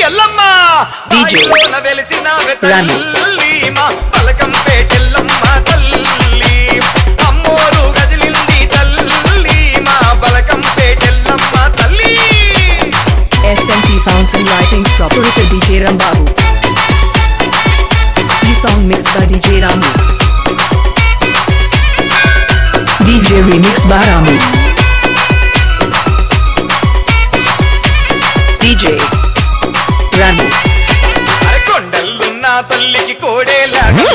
ఎల్లమ్మ బాయిలోన వెలిసిన తల్లి మా బలకంపేటెల్లమ్మ తల్లి అమ్మోరు గదిలింది తల్లి మా బలకంపేటెల్లమ్మ తల్లి. SMT Sounds and Lightings Proprietor DJ Rambabu. E-song mixed by DJ Ramu. DJ remix by Ramu. DJ Ramu. కొండలున్న తల్లికి కోడేలాగో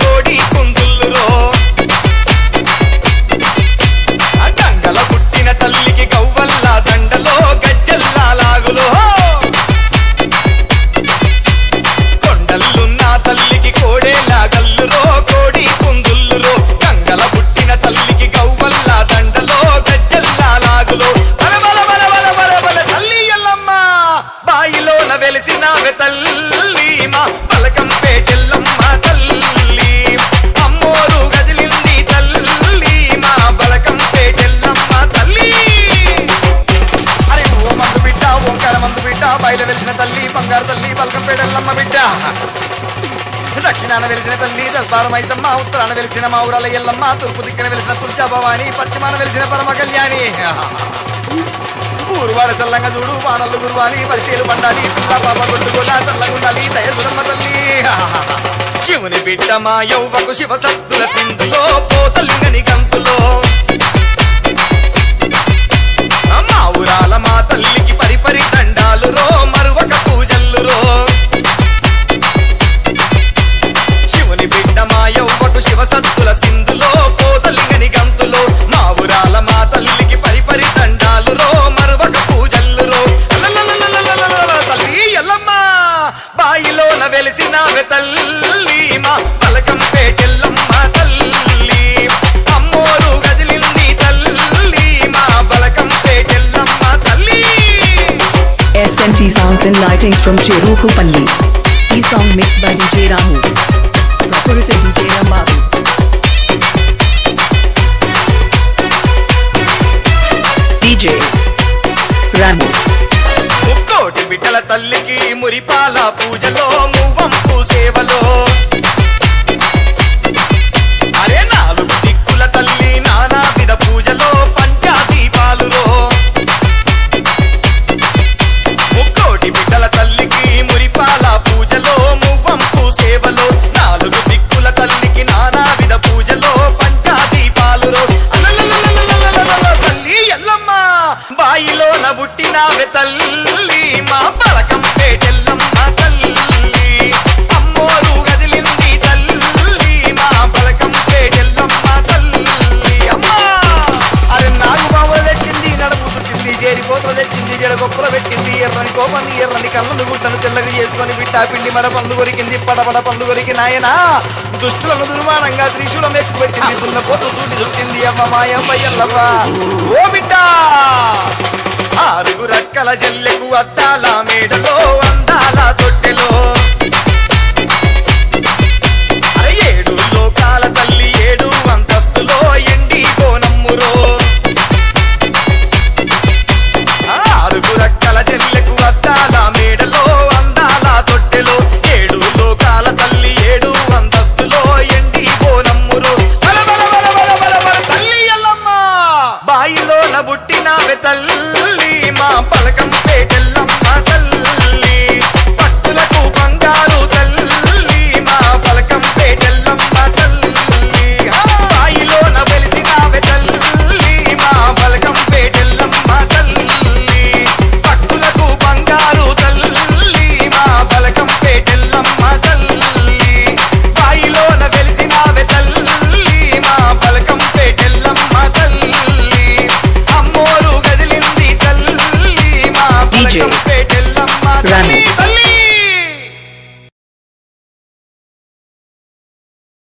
కోడి కుందులురో గంగల పుట్టిన తల్లికి గవ్వల్ల దండలో గజ్జల్లా లాగులో కొండలున్న తల్లికి కోడేలాగల్లురో కోడి కుందులురో గంగల పుట్టిన తల్లికి గవ్వల్ల దండలో గజ్జల్లా లాగులో బల బల బల బల బల బల తల్లి ఎల్లమ్మ బాయిలోన వెలిసినావే తల్లి మా బలకంపేటెల్లమ్మ తల్లి అమ్మోరు గదిలింది తల్లి మా బలకంపేటెల్లమ్మ తల్లి. అరే ఓ మందు బిడ్డ ఓంకార మందు బిడ్డ బయలు వెలిసిన తల్లి బంగారు తల్లి బలకంపేటెల్లమ్మ బిడ్డ దక్షిణాన వెలిసిన తల్లి దర్బార మైసమ్మ ఉత్తరాన వెలిసిన మా ఊరాల ఎల్లమ్మ తూర్పు దిక్కున వెలిసిన తుర్చా భవాని పశ్చిమాన వెలిసిన పరమ కళ్యాణి ఊరువాడ చల్లంగా చూడు వానలు గురువాలి పరిచయలు పండాలి పిల్ల పాప కొట్టుకోలా చల్లగుండాలి దయసురమ్మ తల్లి. శివుని బిడ్డ మా యౌవకు శివ సత్తుల సింధులో పోతలింగని గంతులో మా ఊరాల మా తల్లికి పరిపరి దండాలు రో మరువక పూజల్లు రో శివుని బిడ్డ మా యౌవకు శివ సత్తుల సింధులో పోతలింగని గంతులో మా ఊరాల మా తల్లికి పరిపరి దండాలు రో మరువక పూజల్లు రో తల్లి ఎల్లమ్మ బాయిలోన వెలిసినావే తల్లి మా బలకంపేటెల్లమ్మ తల్లి అమ్మోరు గదిలింది తల్లి మా బలకంపేటెల్లమ్మ తల్లి. SMT Sounds and Lightings from Cherukupalli. E-song mixed by DJ Ramu. Proprietor DJ Rambabu. DJ Ramu. ముక్కోటి బిడ్డల తల్లికి మురిపాల పూజలో మువ్వంపు సేవలో అరే నాలుగు దిక్కుల తల్లి నానా విధ పూజలో పంచాదీపాలురో ముక్కోటి బిడ్డల తల్లికి మురిపాల పూజలో మువ్వంపు సేవలో నాలుగు దిక్కుల తల్లికి నానా విధ పూజలో పంచాదీపాలురో తల్లి ఎల్లమ్మ బాయిలోన పుట్టినావే తల్లి మా బలకంపేటెల్లమ్మ తల్లి అమ్మోరు గదిలింది తల్లి మా బలకంపేటెల్లమ్మ తల్లి. అమ్మా అరే నాగు బావులు తెచ్చింది నడుపు చుట్టింది జేరిపోతలు తెచ్చింది జడగొప్పలు పెట్టింది ఎర్రని కోపంది ఎర్రని కళ్ళను గుట్టను తెల్లగా చేసుకొని బిడ్డ పిండి మడ పండ్లు కొరికింది పడబడ పండ్లు కొరికి నాయన దుష్టులను దుర్మానంగా త్రిశూలం ఎక్కువ పెట్టింది దున్నపోతు చూటి చుట్టింది అమ్మ మాయమ్మ ఎల్లమ్మ ఓ బిడ్డ ఆరుగు రక్కల జల్లెకు అద్దాల మేడలో అందాల తొట్టెలో అరే ఏడు లోకాల తల్లి ఏడు అంతస్తులో ఎండి కోనమ్మురో ఆరుగు రక్కల జల్లెకు అద్దాల మేడలో అందాల తొట్టెలో ఏడు లోకాల తల్లి ఏడు అంతస్తులో ఎండి కోనమ్మురో బల బల బల బల బల బల తల్లి ఎల్లమ్మ బాయిలోన పుట్టినావే తల్లి మా బలకంపేటెల్లమ్మ తల్లి పట్టులకు బంగారు తల్లి మా బలకంపేటెల్లమ్మ తల్లి బాయిలోన వెలిసినావే తల్లి మా బలకంపేటెల్లమ్మ తల్లి పట్టులకు బంగారు తల్లి మా బలకంపేటెల్లమ్మ తల్లి బాయిలోన వెలిసినావే తల్లి మా బలకంపేటెల్లమ్మ తల్లి అమ్మోరు గదిలింది తల్లి మా బలకంపేటెల్లమ్మ తల్లి.